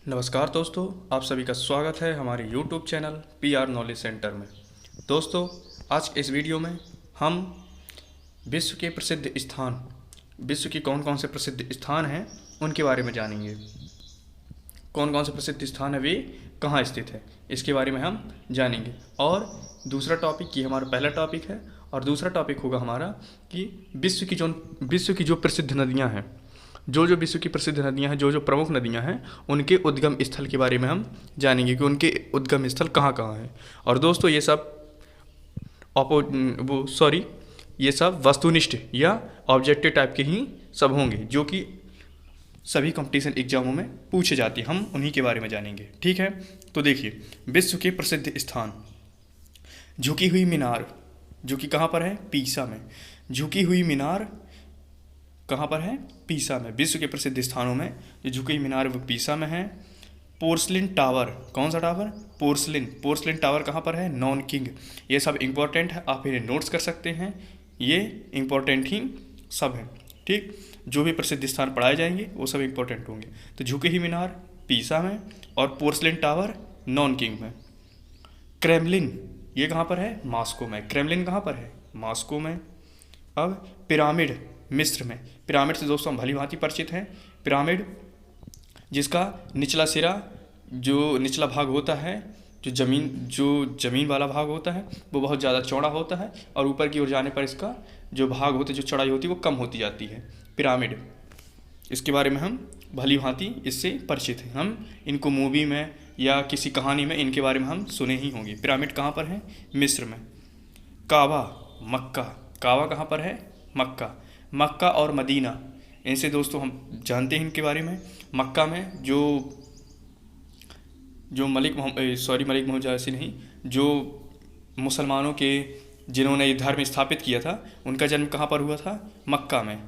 नमस्कार दोस्तों, आप सभी का स्वागत है हमारे YouTube channel PR knowledge centre में। दोस्तों, आज इस वीडियो में हम विश्व के प्रसिद्ध स्थान, विश्व के कौन कौन से प्रसिद्ध स्थान हैं उनके बारे में जानेंगे। कौन कौन से प्रसिद्ध स्थान है, वे कहाँ स्थित है, इसके बारे में हम जानेंगे। और दूसरा टॉपिक, ये हमारा पहला टॉपिक है, और दूसरा टॉपिक होगा हमारा कि विश्व की जो प्रसिद्ध नदियाँ हैं, जो विश्व की प्रसिद्ध नदियां हैं, जो प्रमुख नदियां हैं, उनके उद्गम स्थल के बारे में हम जानेंगे कि उनके उद्गम स्थल कहाँ कहाँ हैं। और दोस्तों, ये सब वस्तुनिष्ठ या ऑब्जेक्टिव टाइप के ही सब होंगे, जो कि सभी कंपटीशन एग्जामों में पूछे जाते हैं। हम उन्हीं के बारे में जानेंगे, ठीक है। तो देखिए, विश्व के प्रसिद्ध स्थान, झुकी हुई मीनार, जो कि कहाँ पर है, पीसा में। झुकी हुई मीनार कहाँ पर है, पीसा में। विश्व के प्रसिद्ध स्थानों में जो झुकी मीनार वो पीसा में है। पोर्सलिन टावर, कौन सा टावर, पोर्सलिन टावर कहाँ पर है, नॉन किंग। ये सब इंपॉर्टेंट है, आप इन्हें नोट्स कर सकते हैं, ये इंपॉर्टेंट ही सब है, ठीक। जो भी प्रसिद्ध स्थान पढ़ाए जाएंगे वो सब इंपॉर्टेंट होंगे। तो झुकी हुई मीनार पीसा में, और पोर्सलिन टावर नॉन किंग में। क्रेमलिन, ये कहाँ पर है, मॉस्को में। क्रेमलिन कहाँ पर है, मॉस्को में। अब पिरामिड, मिस्र में। पिरामिड से दोस्तों हम भली भांति परिचित हैं। पिरामिड जिसका निचला सिरा, जो निचला भाग होता है, जो ज़मीन वाला भाग होता है, वो बहुत ज़्यादा चौड़ा होता है, और ऊपर की ओर जाने पर इसका जो भाग होता है, जो चौड़ाई होती है, वो कम होती जाती है। पिरामिड, इसके बारे में हम भली भांति इससे परिचित हैं। हम इनको मूवी में या किसी कहानी में इनके बारे में हम सुने ही होंगे। पिरामिड कहाँ पर है, मिस्र में। काबा, मक्का। काबा कहाँ पर है, मक्का और मदीना, इनसे दोस्तों हम जानते हैं इनके बारे में। मक्का में जो मलिक मोहम्मद जैसी नहीं, जो मुसलमानों के जिन्होंने ये धर्म स्थापित किया था, उनका जन्म कहाँ पर हुआ था, मक्का में,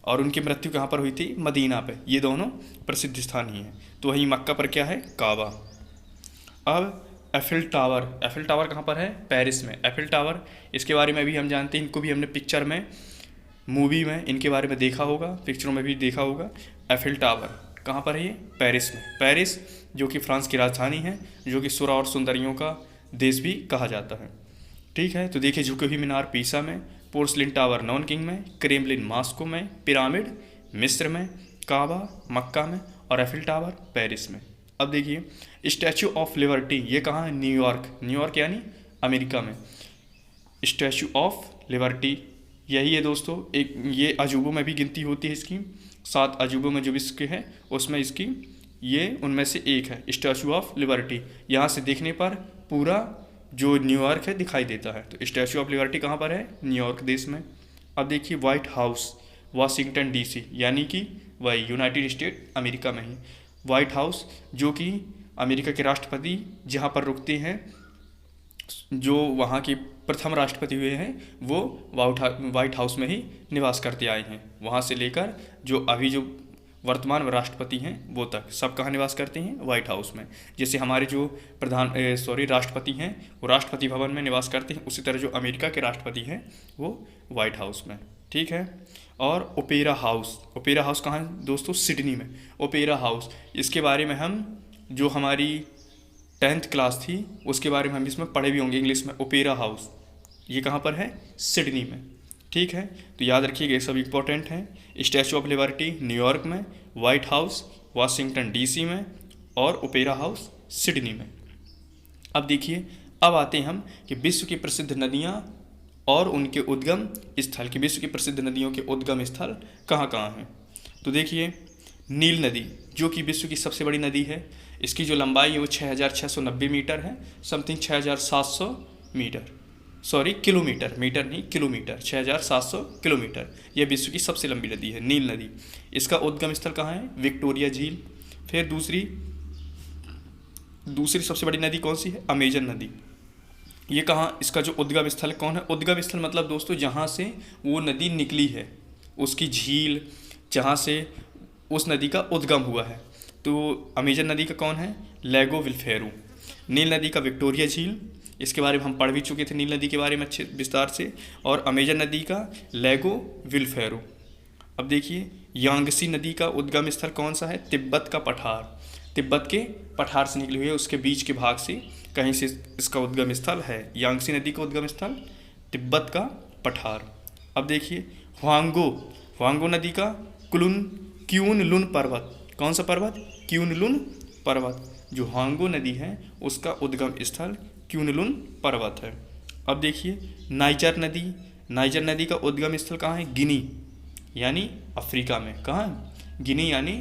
और उनकी मृत्यु कहाँ पर हुई थी, मदीना पे। ये दोनों प्रसिद्ध स्थान ही हैं। तो वहीं मक्का पर क्या है, काबा। अब एफिल टावर कहाँ पर है, पेरिस में। एफिल टावर, इसके बारे में भी हम जानते हैं, इनको भी हमने पिक्चर में, मूवी में इनके बारे में देखा होगा, पिक्चरों में भी देखा होगा। एफिल टावर कहाँ पर है, ये पेरिस में। पेरिस जो कि फ्रांस की राजधानी है, जो कि सुरा और सुंदरियों का देश भी कहा जाता है, ठीक है। तो देखिए, झुकी हुई मीनार पीसा में, पोर्सलिन टावर नॉन किंग में, क्रेमलिन मॉस्को में, पिरामिड मिस्र में, काबा मक्का में, और एफिल टावर पेरिस में। अब देखिए, स्टैचू ऑफ लिबर्टी, ये कहाँ है, न्यूयॉर्क यानी अमेरिका में। स्टैचू ऑफ लिबर्टी यही है दोस्तों, एक ये अजूबों में भी गिनती होती है इसकी। 7 अजूबों में जो विश्व के हैं, उसमें इसकी ये उनमें से एक है, स्टैचू ऑफ लिबर्टी। यहाँ से देखने पर पूरा जो न्यूयॉर्क है दिखाई देता है। तो स्टैचू ऑफ लिबर्टी कहाँ पर है, न्यूयॉर्क देश में। अब देखिए, व्हाइट हाउस, वाशिंगटन DC, यानी कि वही यूनाइटेड स्टेट अमेरिका में ही। व्हाइट हाउस जो कि अमेरिका के राष्ट्रपति जहाँ पर रुकते हैं, जो वहाँ के प्रथम राष्ट्रपति हुए हैं, वो व्हाइट हाउस में ही निवास करते आए हैं। वहाँ से लेकर जो वर्तमान राष्ट्रपति हैं वो तक सब कहाँ निवास करते हैं, व्हाइट हाउस में। जैसे हमारे जो राष्ट्रपति हैं वो राष्ट्रपति भवन में निवास करते हैं, उसी तरह जो अमेरिका के राष्ट्रपति हैं वो व्हाइट हाउस में, ठीक है। और ओपेरा हाउस कहाँ है दोस्तों, सिडनी में। ओपेरा हाउस, इसके बारे में हम जो हमारी 10th क्लास थी उसके बारे में हम इसमें पढ़े भी होंगे इंग्लिश में। ओपेरा हाउस ये कहाँ पर है, सिडनी में, ठीक है। तो याद रखिएगा, ये सब इंपॉर्टेंट हैं। स्टैचू ऑफ लिबर्टी न्यूयॉर्क में, व्हाइट हाउस वाशिंगटन DC में, और ओपेरा हाउस सिडनी में। अब देखिए, अब आते हैं हम कि विश्व की प्रसिद्ध नदियाँ और उनके उद्गम स्थल, कि विश्व की प्रसिद्ध नदियों के उद्गम स्थल कहाँ कहाँ हैं। तो देखिए, नील नदी जो कि विश्व की सबसे बड़ी नदी है, इसकी जो लंबाई है वो 6690 मीटर है, समथिंग 6700 किलोमीटर, मीटर नहीं किलोमीटर, 6700 किलोमीटर। यह विश्व की सबसे लंबी नदी है, नील नदी। इसका उद्गम स्थल कहाँ है, विक्टोरिया झील। फिर दूसरी सबसे बड़ी नदी कौन सी है, अमेजन नदी। ये कहाँ, इसका जो उद्गम स्थल कौन है, उद्गम स्थल मतलब दोस्तों जहाँ से वो नदी निकली है, उसकी झील जहाँ से उस नदी का उद्गम हुआ है। तो अमेजन नदी का कौन है, लेगो विल्फेरू। नील नदी का विक्टोरिया झील, इसके बारे में हम पढ़ भी चुके थे नील नदी के बारे में अच्छे विस्तार से। और अमेजन नदी का लेगो विल्फेरू। अब देखिए, यांगसी नदी का उद्गम स्थल कौन सा है, तिब्बत का पठार। तिब्बत के पठार से निकली हुई है, उसके बीच के भाग से कहीं से इसका उद्गम स्थल है। यांगसी नदी का उद्गम स्थल तिब्बत का पठार। अब देखिए ह्वांगो, ह्वांगो नदी का क्यून लुन पर्वत, कौन सा पर्वत? क्यून लुन पर्वत। जो ह्वांगो नदी है उसका उद्गम स्थल क्यून लुन पर्वत है। अब देखिए नाइजर नदी, नाइजर नदी का उद्गम स्थल कहाँ है? गिनी यानी अफ्रीका में। कहाँ? गिनी यानी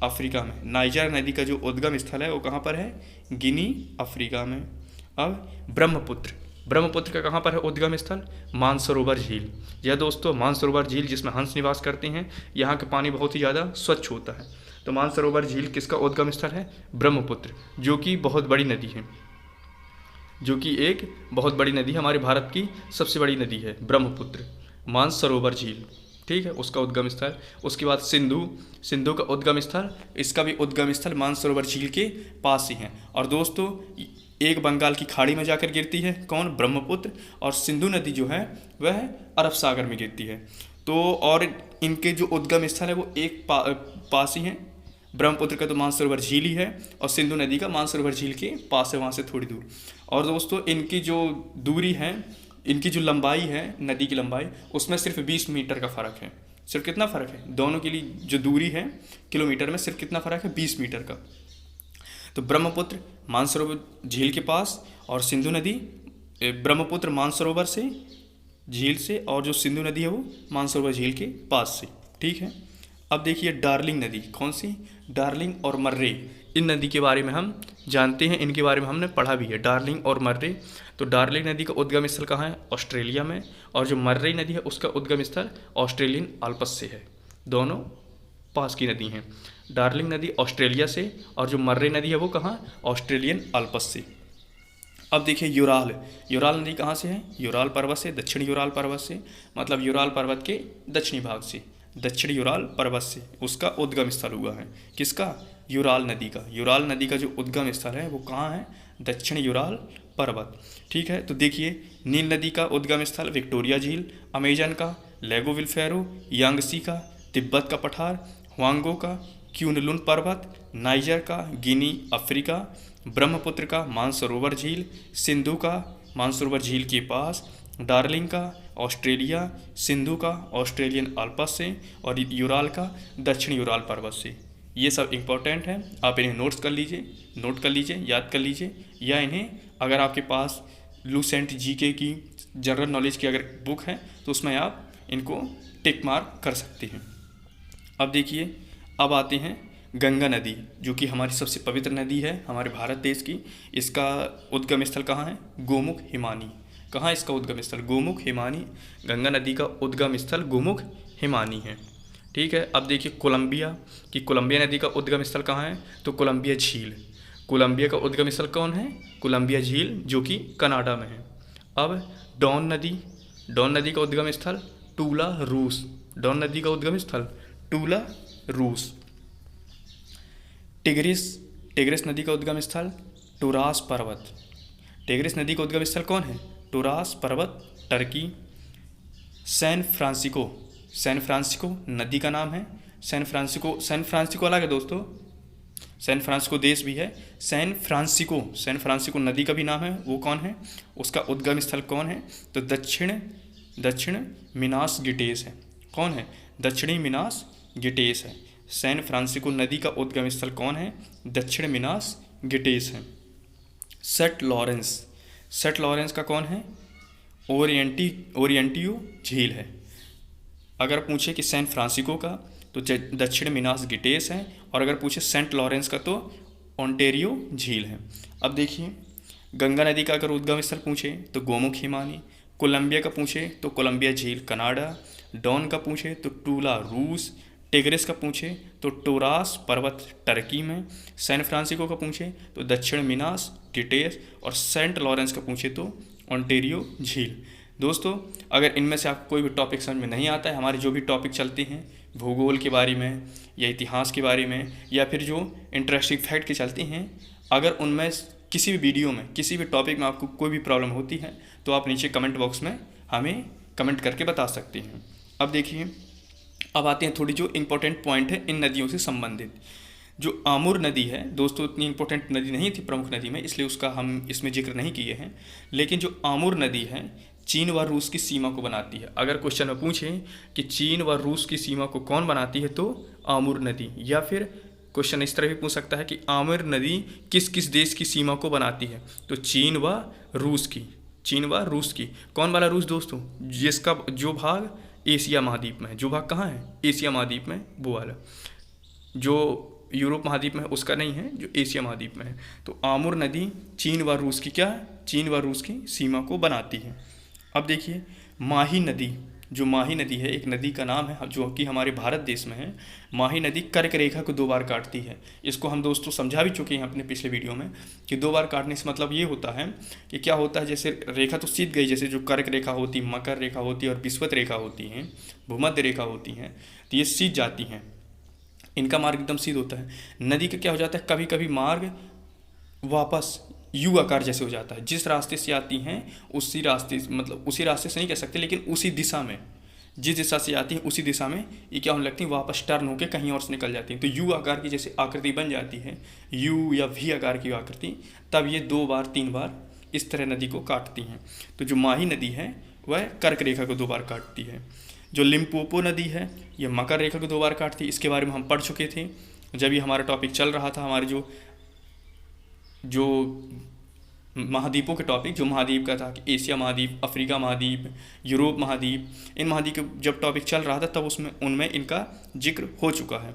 अफ्रीका में। नाइजर नदी का जो उद्गम स्थल है वो कहाँ पर है? गिनी अफ्रीका में। अब ब्रह्मपुत्र, ब्रह्मपुत्र का कहाँ पर है उद्गम स्थल? मानसरोवर झील। यह दोस्तों मानसरोवर झील जिसमें हंस निवास करते हैं, यहाँ का पानी बहुत ही ज़्यादा स्वच्छ होता है। तो मानसरोवर झील किसका उद्गम स्थल है? ब्रह्मपुत्र, जो कि बहुत बड़ी नदी है, जो कि एक बहुत बड़ी नदी है, हमारे भारत की सबसे बड़ी नदी है ब्रह्मपुत्र। मानसरोवर झील, ठीक है, उसका उद्गम स्थल। उसके बाद सिंधु, सिंधु का उद्गम स्थल, इसका भी उद्गम स्थल मानसरोवर झील के पास ही है। और दोस्तों एक बंगाल की खाड़ी में जाकर गिरती है, कौन? ब्रह्मपुत्र। और सिंधु नदी जो है वह अरब सागर में गिरती है। तो और इनके जो उद्गम स्थल है वो एक पास ही है। ब्रह्मपुत्र का तो मानसरोवर झील ही है और सिंधु नदी का मानसरोवर झील के पास है, वहाँ से थोड़ी दूर। और दोस्तों इनकी जो दूरी है, इनकी जो लंबाई है, नदी की लंबाई, उसमें सिर्फ 20 मीटर का फ़र्क है। सिर्फ कितना फ़र्क है? दोनों के लिए जो दूरी है किलोमीटर में सिर्फ कितना फ़र्क है? 20 मीटर का। तो ब्रह्मपुत्र मानसरोवर झील के पास और सिंधु नदी ब्रह्मपुत्र मानसरोवर से झील से, और जो सिंधु नदी है वो मानसरोवर झील के पास से, ठीक है। अब देखिए डार्लिंग नदी, कौन सी? डार्लिंग और मर्रे। इन नदी के बारे में हम जानते हैं, इनके बारे में हमने पढ़ा भी है, डार्लिंग और मर्रे। तो डार्लिंग नदी का उद्गम स्थल कहाँ है? ऑस्ट्रेलिया में। और जो मर्रे नदी है उसका उद्गम स्थल ऑस्ट्रेलियन आल्प्स से है। दोनों पास की नदी हैं। डार्लिंग नदी ऑस्ट्रेलिया से और जो मर्रे नदी है वो कहाँ? ऑस्ट्रेलियन आल्प्स से। अब देखिए यूराल, यूराल नदी कहाँ से है? यूराल पर्वत से, दक्षिण यूराल पर्वत से, मतलब यूराल पर्वत के दक्षिणी भाग से, दक्षिण यूराल पर्वत से उसका उद्गम स्थल हुआ है। किसका? यूराल नदी का। यूराल नदी का जो उद्गम स्थल है वो कहाँ है? दक्षिण यूराल पर्वत, ठीक है। तो देखिए नील नदी का उद्गम स्थल विक्टोरिया झील, अमेजन का लेगो विल्फेरो, यांगसी का तिब्बत का पठार, ह्वांगो का क्यूनलुन पर्वत, नाइजर का गिनी अफ्रीका, ब्रह्मपुत्र का मानसरोवर झील, सिंधु का मानसरोवर झील के पास, डार्लिंग का ऑस्ट्रेलिया, सिंधु का ऑस्ट्रेलियन आल्प्स से, और यूराल का दक्षिण यूराल पर्वत से। ये सब इम्पोर्टेंट है, आप इन्हें नोट कर लीजिए, याद कर लीजिए, या इन्हें अगर आपके पास लूसेंट जीके की जनरल नॉलेज की अगर बुक है तो उसमें आप इनको टिक मार्क कर सकते हैं। अब देखिए, अब आते हैं गंगा नदी, जो कि हमारी सबसे पवित्र नदी है हमारे भारत देश की। इसका उद्गम स्थल कहाँ है? गोमुख हिमानी। कहाँ इसका उद्गम स्थल? गोमुख हिमानी। गंगा नदी का उद्गम स्थल गोमुख हिमानी है, ठीक है। अब देखिए कोलंबिया की, कोलंबिया नदी का उद्गम स्थल कहाँ है? तो कोलंबिया झील। कोलंबिया का उद्गम स्थल कौन है? कोलंबिया झील, जो कि कनाडा में है। अब डॉन नदी, डॉन नदी का उद्गम स्थल टूला, रूस। डॉन नदी का उद्गम स्थल टूला, रूस। टिग्रिस, टिग्रिस नदी का उद्गम स्थल टुरास पर्वत। टिग्रिस नदी का उद्गम स्थल कौन है? टुरास पर्वत, Turkey. San Francisco, San Francisco नदी का नाम है। सैन फ्रांसिस्को, सैन फ्रांसिस्को अलग है दोस्तों, सैन फ्रांसिस्को देश भी है। सैन फ्रांसिस्को, सैन फ्रांसिस्को नदी का भी नाम है, वो कौन है? उसका उद्गम स्थल कौन है? तो दक्षिण मिनास गिटेस है। कौन है? दक्षिणी मिनास गिटेस है। सैन फ्रांसिस्को नदी का उद्गम स्थल कौन है? दक्षिण मिनास गिटेस है। सेंट लॉरेंस, सेंट लॉरेंस का कौन है? ओरिएंटियो झील है। अगर पूछे कि सैन फ्रांसिस्को का तो दक्षिण मिनास गिटेस है, और अगर पूछे सेंट लॉरेंस का तो ओंटेरियो झील है। अब देखिए गंगा नदी का अगर उद्गम स्थल पूछे तो गोमुख हिमानी, कोलंबिया का पूछे तो कोलंबिया झील कनाडा, डॉन का पूछे तो टूला रूस, टिग्रिस का पूछे तो टोरास पर्वत टर्की में, सैन फ्रांसिस्को का पूछे तो दक्षिण मिनास गिटेस, और सेंट लॉरेंस का पूछे तो ओंटेरियो झील। दोस्तों अगर इनमें से आपको कोई भी टॉपिक समझ में नहीं आता है, हमारे जो भी टॉपिक चलते हैं भूगोल के बारे में या इतिहास के बारे में या फिर जो इंटरेस्टिंग फैक्ट के चलते हैं, अगर उनमें किसी भी वीडियो में किसी भी टॉपिक में आपको कोई भी प्रॉब्लम होती है तो आप नीचे कमेंट बॉक्स में हमें कमेंट करके बता सकते हैं। अब देखिए, अब आते हैं थोड़ी जो इम्पोर्टेंट पॉइंट है इन नदियों से संबंधित। जो आमुर नदी है दोस्तों, इतनी इंपॉर्टेंट नदी नहीं थी प्रमुख नदी में, इसलिए उसका हम इसमें जिक्र नहीं किए हैं। लेकिन जो आमुर नदी है चीन व रूस की सीमा को बनाती है। अगर क्वेश्चन में पूछें कि चीन व रूस की सीमा को कौन बनाती है तो आमुर नदी, या फिर क्वेश्चन इस तरह भी पूछ सकता है कि आमुर नदी किस किस देश की सीमा को बनाती है, तो चीन व रूस की। चीन व रूस की, कौन वाला रूस दोस्तों, जिसका जो भाग एशिया महाद्वीप में है। जो भाग कहाँ है, एशिया महाद्वीप में, वो वाला। जो यूरोप महाद्वीप में है उसका नहीं है, जो एशिया महाद्वीप में है। तो आमुर नदी चीन व रूस की क्या है, चीन व रूस की सीमा को बनाती है। अब देखिए माही नदी, जो माही नदी है एक नदी का नाम है जो कि हमारे भारत देश में है। माही नदी कर्क रेखा को 2 बार काटती है। इसको हम दोस्तों समझा भी चुके हैं अपने पिछले वीडियो में कि 2 बार काटने से मतलब ये होता है कि क्या होता है, जैसे रेखा तो सीध गई, जैसे जो कर्क रेखा होती, मकर रेखा होती है और विषुवत रेखा होती हैं, भूमध्य रेखा होती हैं, तो ये सीध जाती हैं, इनका मार्ग एकदम सीध होता है। नदी का क्या हो जाता है, कभी कभी मार्ग वापस यू आकार जैसे हो जाता है। जिस रास्ते से आती हैं उसी रास्ते, मतलब उसी रास्ते से नहीं कह सकते, लेकिन उसी दिशा में, जिस दिशा से आती हैं उसी दिशा में ये क्या होने लगती हैं, वापस टर्न होकर कहीं और से निकल जाती हैं। तो यू आकार की जैसे आकृति बन जाती है, यू या वी आकार की आकृति, तब ये 2 बार 3 बार इस तरह नदी को काटती हैं। तो जो माही नदी है वह कर्क रेखा को 2 बार काटती है। जो लिम्पोपो नदी है यह मकर रेखा को 2 बार काटती है। इसके बारे में हम पढ़ चुके थे जब ये हमारा टॉपिक चल रहा था, हमारे जो महाद्वीपों के टॉपिक, जो महाद्वीप का था कि एशिया महाद्वीप, अफ्रीका महाद्वीप, यूरोप महाद्वीप, इन महाद्वीप के जब टॉपिक चल रहा था तब उसमें उनमें इनका जिक्र हो चुका है।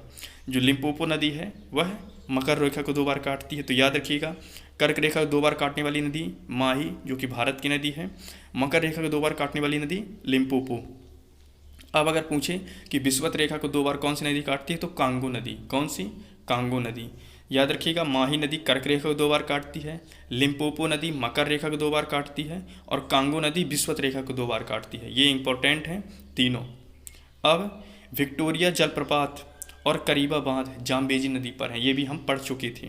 जो लिम्पोपो नदी है वह मकर रेखा को 2 बार काटती है, तो याद रखिएगा कर्क रेखा को 2 बार काटने वाली नदी माही जो कि भारत की नदी है, मकर रेखा को 2 बार काटने वाली नदी लिम्पोपो। अब अगर पूछें कि विषुवत रेखा को 2 बार कौन सी नदी काटती है तो कांगो नदी। कौन सी, कांगो नदी। याद रखिएगा माही नदी कर्क रेखा को 2 बार काटती है, लिम्पोपो नदी मकर रेखा को 2 बार काटती है और कांगो नदी विषुवत रेखा को 2 बार काटती है। ये इंपॉर्टेंट हैं तीनों। अब विक्टोरिया जलप्रपात और करीबा बांध जाम्बेजी नदी पर है, ये भी हम पढ़ चुके थे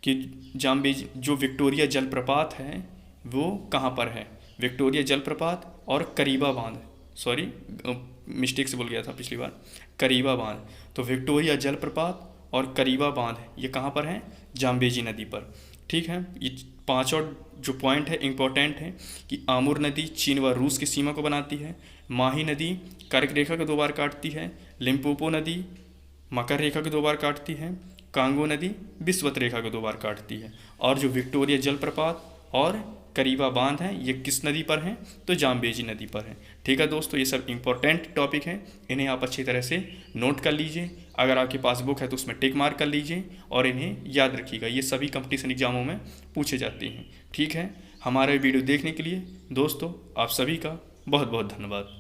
कि जाम्बेजी, जो विक्टोरिया जलप्रपात है वो कहाँ पर है, विक्टोरिया जलप्रपात और करीबा बांध, सॉरी मिस्टेक से बोल गया था पिछली बार, करीबा बांध। तो विक्टोरिया जलप्रपात और करीबा बांध ये कहाँ पर हैं, जाम्बेजी नदी पर। ठीक है, ये 5 और जो पॉइंट है इंपॉर्टेंट है कि आमुर नदी चीन व रूस की सीमा को बनाती है, माही नदी कर्क रेखा को 2 बार काटती है, लिम्पोपो नदी मकर रेखा को 2 बार काटती है, कांगो नदी विषुवत रेखा को 2 बार काटती है, और जो विक्टोरिया जलप्रपात और करीबा बांध है ये किस नदी पर हैं तो जाम्बेजी नदी पर है। ठीक है दोस्तों, ये सब इंपॉर्टेंट टॉपिक हैं, इन्हें आप अच्छी तरह से नोट कर लीजिए। अगर आपके पास बुक है तो उसमें टिक मार्क कर लीजिए और इन्हें याद रखिएगा, ये सभी कंपटीशन एग्जामों में पूछे जाते हैं। ठीक है, हमारे वीडियो देखने के लिए दोस्तों आप सभी का बहुत बहुत धन्यवाद।